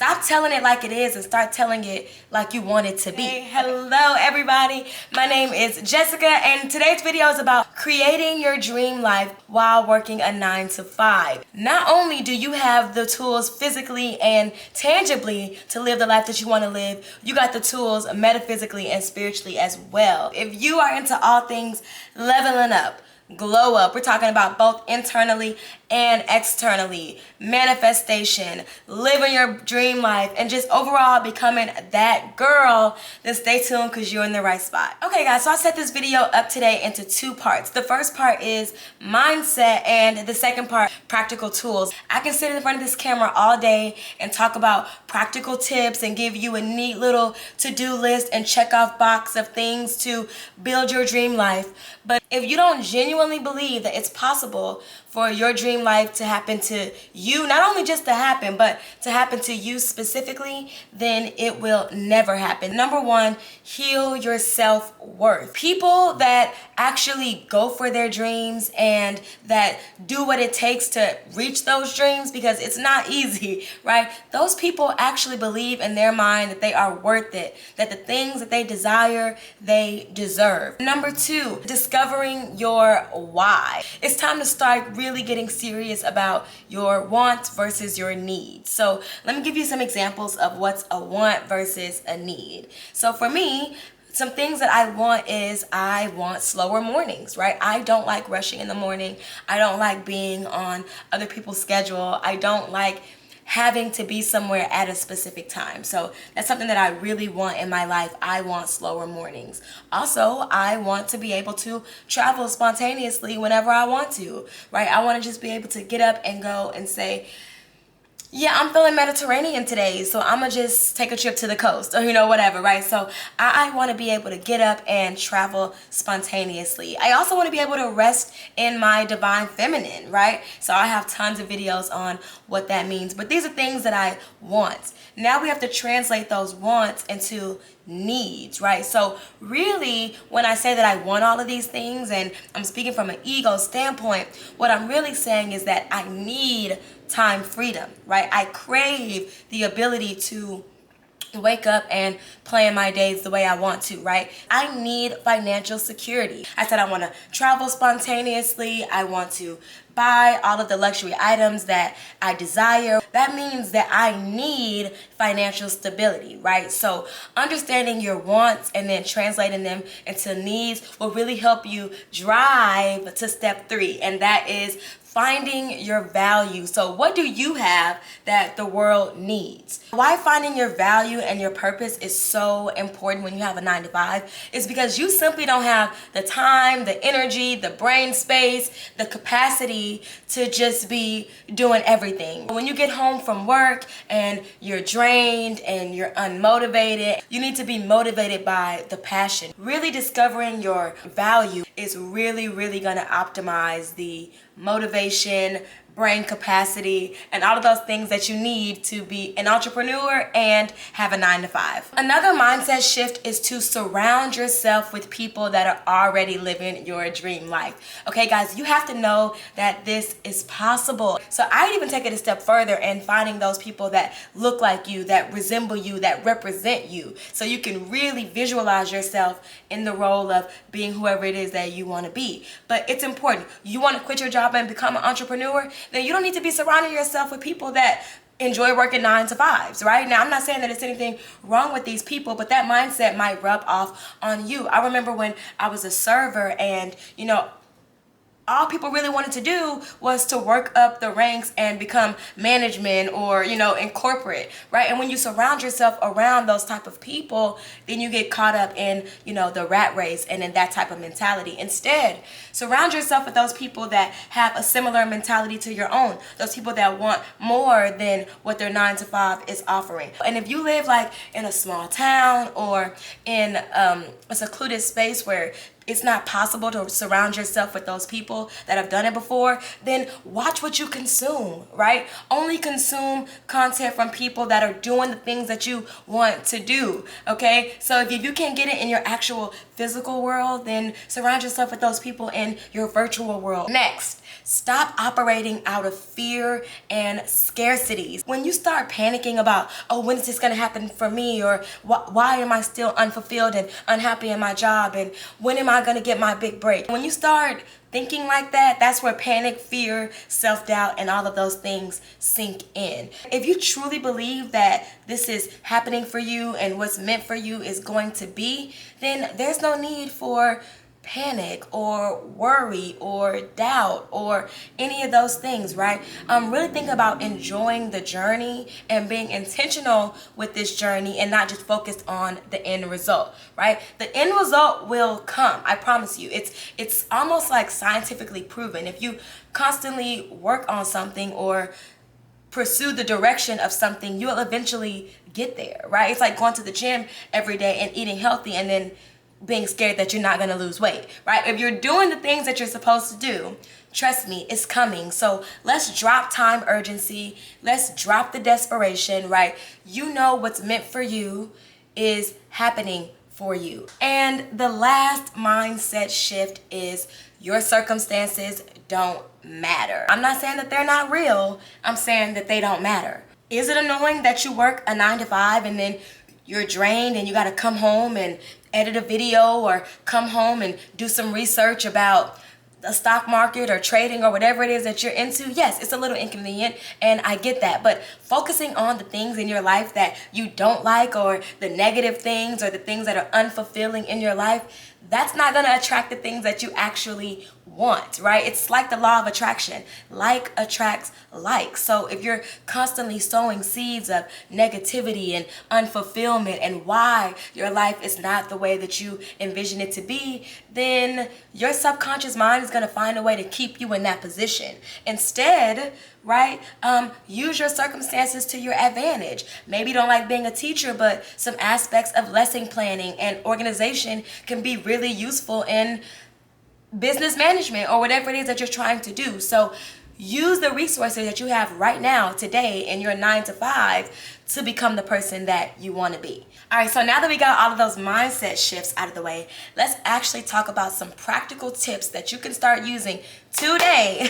Stop telling it like it is and start telling it like you want it to be. Hey, hello everybody. My name is Jessyka, and today's video is about creating your dream life while working a 9-to-5. Not only do you have the tools physically and tangibly to live the life that you want to live, you got the tools metaphysically and spiritually as well. If you are into all things leveling up, glow up, we're talking about both internally and externally, manifestation, living your dream life, and just overall becoming that girl, then stay tuned because you're in the right spot. Okay guys, so I set this video up today into two parts. The first part is mindset, and the second part, practical tools. I can sit in front of this camera all day and talk about practical tips and give you a neat little to-do list and check off box of things to build your dream life. But if you don't genuinely believe that it's possible for your dream life to happen to you, not only just to happen, but to happen to you specifically, then it will never happen. Number one, heal your self-worth. People that actually go for their dreams and that do what it takes to reach those dreams, because it's not easy, right? Those people actually believe in their mind that they are worth it, that the things that they desire, they deserve. Number two, discovering your why. It's time to start really getting serious about your wants versus your needs. So let me give you some examples of what's a want versus a need. So for me, some things that I want is I want slower mornings, right? I don't like rushing in the morning. I don't like being on other people's schedule. I don't like having to be somewhere at a specific time. So that's something that I really want in my life. I want slower mornings. Also, I want to be able to travel spontaneously whenever I want to, right? I want to just be able to get up and go and say, yeah, I'm feeling Mediterranean today, so I'm gonna just take a trip to the coast, or whatever, right? So I want to be able to get up and travel spontaneously. I also want to be able to rest in my divine feminine, right? So I have tons of videos on what that means, but these are things that I want. Now we have to translate those wants into needs, right? So really, when I say that I want all of these things, and I'm speaking from an ego standpoint, what I'm really saying is that I need time freedom, right? I crave the ability to wake up and plan my days the way I want to, right? I need financial security. I said I want to travel spontaneously. I want to buy all of the luxury items that I desire. That means that I need financial stability, right? So understanding your wants and then translating them into needs will really help you drive to step 3, and that is finding your value. So what do you have that the world needs? Why finding your value and your purpose is so important when you have a 9-to-5 is because you simply don't have the time, the energy, the brain space, the capacity to just be doing everything. When you get home from work and you're drained and you're unmotivated, you need to be motivated by the passion. Really discovering your value is really gonna optimize the motivation, brain capacity, and all of those things that you need to be an entrepreneur and have a 9-to-5. Another mindset shift is to surround yourself with people that are already living your dream life. Okay guys, you have to know that this is possible. So I'd even take it a step further and finding those people that look like you, that resemble you, that represent you, so you can really visualize yourself in the role of being whoever it is that you want to be. But it's important. You want to quit your job and become an entrepreneur? Then you don't need to be surrounding yourself with people that enjoy working 9-to-5s, right? Now, I'm not saying that there's anything wrong with these people, but that mindset might rub off on you. I remember when I was a server and, all people really wanted to do was to work up the ranks and become management or, in corporate, right? And when you surround yourself around those type of people, then you get caught up in, the rat race and in that type of mentality. Instead, surround yourself with those people that have a similar mentality to your own, those people that want more than what their 9-to-5 is offering. And if you live like in a small town or in a secluded space where it's not possible to surround yourself with those people that have done it before, then watch what you consume, right? Only consume content from people that are doing the things that you want to do, okay? So if you can't get it in your actual physical world, then surround yourself with those people in your virtual world. Next, stop operating out of fear and scarcity. When you start panicking about, oh, when is this gonna happen for me? Or why am I still unfulfilled and unhappy in my job? And when am I gonna get my big break? When you start thinking like that, that's where panic, fear, self-doubt, and all of those things sink in. If you truly believe that this is happening for you and what's meant for you is going to be, then there's no need for panic or worry or doubt or any of those things, right? Really think about enjoying the journey and being intentional with this journey and not just focused on the end result, right? The end result will come, I promise you. It's almost like scientifically proven. If you constantly work on something or pursue the direction of something, you'll eventually get there, right? It's like going to the gym every day and eating healthy and then being scared that you're not gonna lose weight, right? If you're doing the things that you're supposed to do, trust me, it's coming. So let's drop time urgency. Let's drop the desperation, right? You know what's meant for you is happening for you. And the last mindset shift is your circumstances don't matter. I'm not saying that they're not real. I'm saying that they don't matter. Is it annoying that you work a 9 to 5 and then you're drained and you gotta come home and edit a video or come home and do some research about the stock market or trading or whatever it is that you're into? Yes, it's a little inconvenient and I get that, but focusing on the things in your life that you don't like or the negative things or the things that are unfulfilling in your life, that's not gonna attract the things that you actually want, right? It's like the law of attraction. Like attracts like. So if you're constantly sowing seeds of negativity and unfulfillment and why your life is not the way that you envision it to be, then your subconscious mind is going to find a way to keep you in that position. Instead, right, use your circumstances to your advantage. Maybe you don't like being a teacher, but some aspects of lesson planning and organization can be really useful in business management or whatever it is that you're trying to do. So use the resources that you have right now, today, in your 9 to 5 to become the person that you want to be. All right, so now that we got all of those mindset shifts out of the way, let's actually talk about some practical tips that you can start using today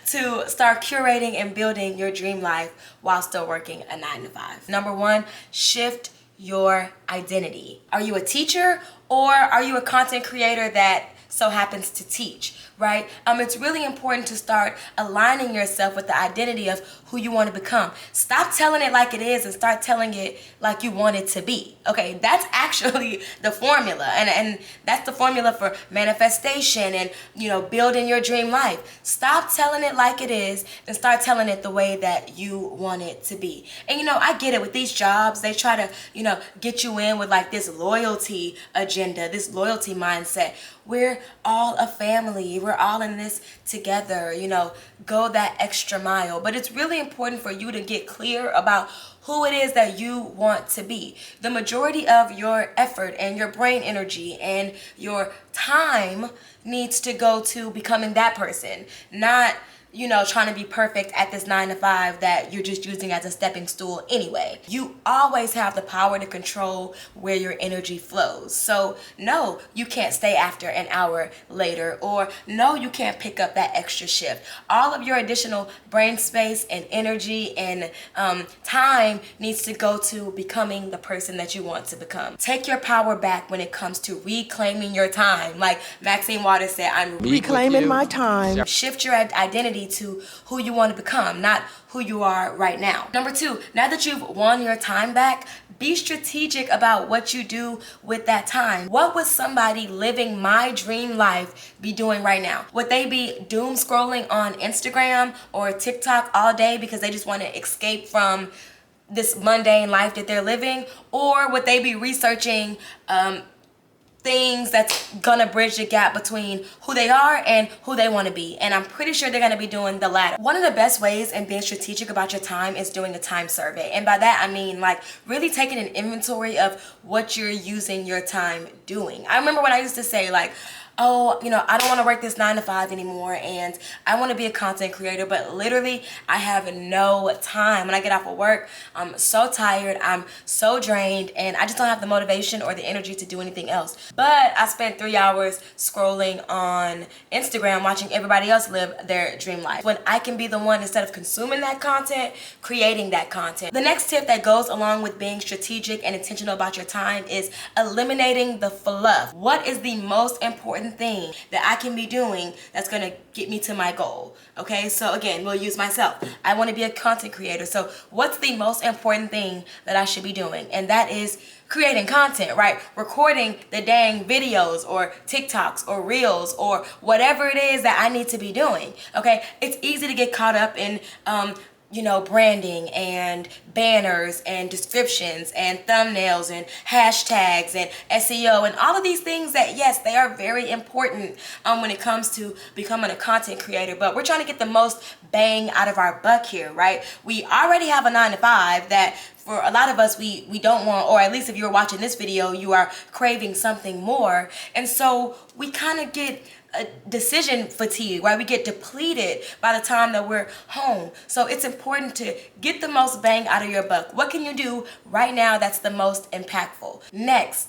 to start curating and building your dream life while still working a 9 to 5. Number 1, shift your identity. Are you a teacher or are you a content creator that so happens to teach, right? It's really important to start aligning yourself with the identity of who you want to become. Stop telling it like it is and start telling it like you want it to be. Okay, that's actually the formula, and that's the formula for manifestation and, you know, building your dream life. Stop telling it like it is and start telling it the way that you want it to be. And, you know, I get it. With these jobs, they try to, you know, get you in with like this loyalty agenda, this loyalty mindset. We're all a family. We're all in this together, you know, go that extra mile. But it's really important for you to get clear about who it is that you want to be. The majority of your effort and your brain energy and your time needs to go to becoming that person, not, you know, trying to be perfect at this 9 to 5 that you're just using as a stepping stool anyway. You always have the power to control where your energy flows. So no, you can't stay after an hour later, or no, you can't pick up that extra shift. All of your additional brain space and energy and time needs to go to becoming the person that you want to become. Take your power back when it comes to reclaiming your time. Like Maxine Waters said, I'm reclaiming my time. Shift your identity to who you want to become, not who you are right now. Number 2, now that you've won your time back, be strategic about what you do with that time. What would somebody living my dream life be doing right now? Would they be doom scrolling on Instagram or TikTok all day because they just want to escape from this mundane life that they're living? Or would they be researching things that's gonna bridge the gap between who they are and who they want to be? And I'm pretty sure they're gonna be doing the latter. One of the best ways in being strategic about your time is doing a time survey. And by that I mean like really taking an inventory of what you're using your time doing. I remember when I used to say like, oh, you know, I don't want to work this 9 to 5 anymore and I want to be a content creator, but literally I have no time. When I get off of work, I'm so tired, I'm so drained, and I just don't have the motivation or the energy to do anything else. But I spent 3 hours scrolling on Instagram watching everybody else live their dream life, when I can be the one, instead of consuming that content, creating that content. The next tip that goes along with being strategic and intentional about your time is eliminating the fluff. What is the most important thing that I can be doing that's gonna get me to my goal? Okay, so again, we'll use myself. I want to be a content creator. So what's the most important thing that I should be doing? And that is creating content, right? Recording the dang videos or TikToks or Reels or whatever it is that I need to be doing. Okay, it's easy to get caught up in you know, branding and banners and descriptions and thumbnails and hashtags and SEO and all of these things that, yes, they are very important when it comes to becoming a content creator, but we're trying to get the most bang out of our buck here, right? We already have a 9 to 5 that for a lot of us, we don't want, or at least if you're watching this video, you are craving something more. And so we kind of get a decision fatigue, right? We get depleted by the time that we're home. So it's important to get the most bang out of your buck. What can you do right now that's the most impactful? Next,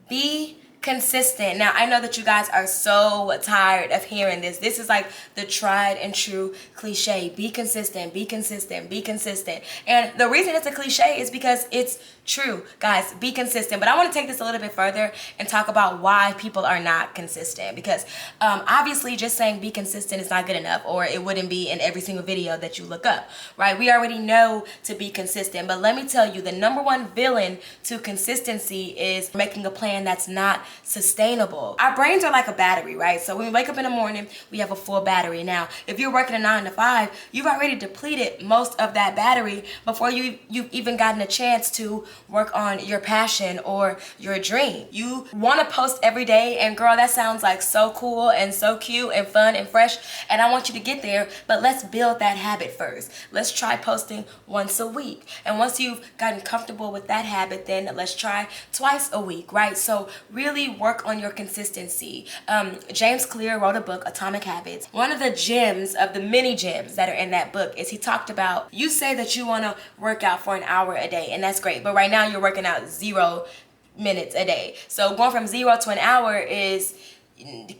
be consistent. Now, I know that you guys are so tired of hearing this. This is like the tried and true cliche. Be consistent, be consistent, be consistent. And the reason it's a cliche is because it's true. Guys, be consistent. But I want to take this a little bit further and talk about why people are not consistent. Because obviously just saying be consistent is not good enough, or it wouldn't be in every single video that you look up, right? We already know to be consistent. But let me tell you, the #1 villain to consistency is making a plan that's not sustainable. Our brains are like a battery, right? So when we wake up in the morning, we have a full battery. Now, if you're working a 9 to 5, you've already depleted most of that battery before you've even gotten a chance to work on your passion or your dream. You want to post every day, and girl, that sounds like so cool and so cute and fun and fresh, and I want you to get there, but let's build that habit first. Let's try posting once a week, and once you've gotten comfortable with that habit, then let's try twice a week, right? So really work on your consistency. James Clear wrote a book, Atomic Habits. One of the gems, of the many gems that are in that book, is he talked about, you say that you want to work out for an hour a day, and that's great, but right now you're working out 0 minutes a day. So going from 0 to an hour is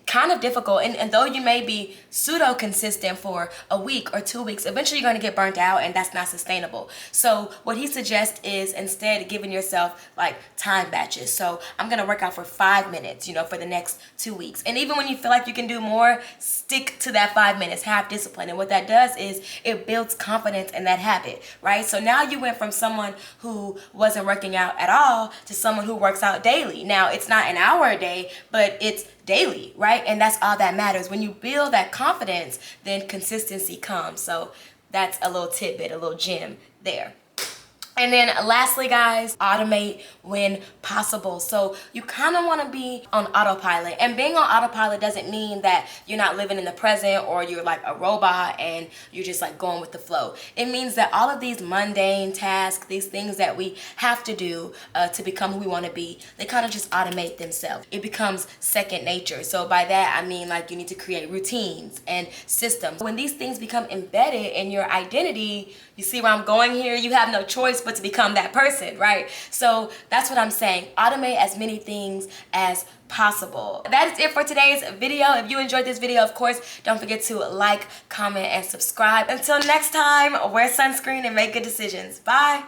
kind of difficult, and though you may be pseudo consistent for a week or 2 weeks, eventually you're going to get burnt out, and that's not sustainable. So what he suggests is instead giving yourself like time batches. So I'm going to work out for 5 minutes, you know, for the next 2 weeks, and even when you feel like you can do more, stick to that 5 minutes, have discipline. And what that does is it builds confidence in that habit, right? So now you went from someone who wasn't working out at all to someone who works out daily. Now it's not an hour a day, but it's daily, right? And that's all that matters. When you build that confidence, then consistency comes. So that's a little tidbit, a little gem there. And then lastly, guys, automate when possible. So you kind of want to be on autopilot. And being on autopilot doesn't mean that you're not living in the present or you're like a robot and you're just like going with the flow. It means that all of these mundane tasks, these things that we have to do to become who we want to be, they kind of just automate themselves. It becomes second nature. So by that, I mean like you need to create routines and systems. When these things become embedded in your identity, you see where I'm going here? You have no choice but to become that person, right? So that's what I'm saying. Automate as many things as possible. That is it for today's video. If you enjoyed this video, of course, don't forget to like, comment, and subscribe. Until next time, wear sunscreen and make good decisions. Bye.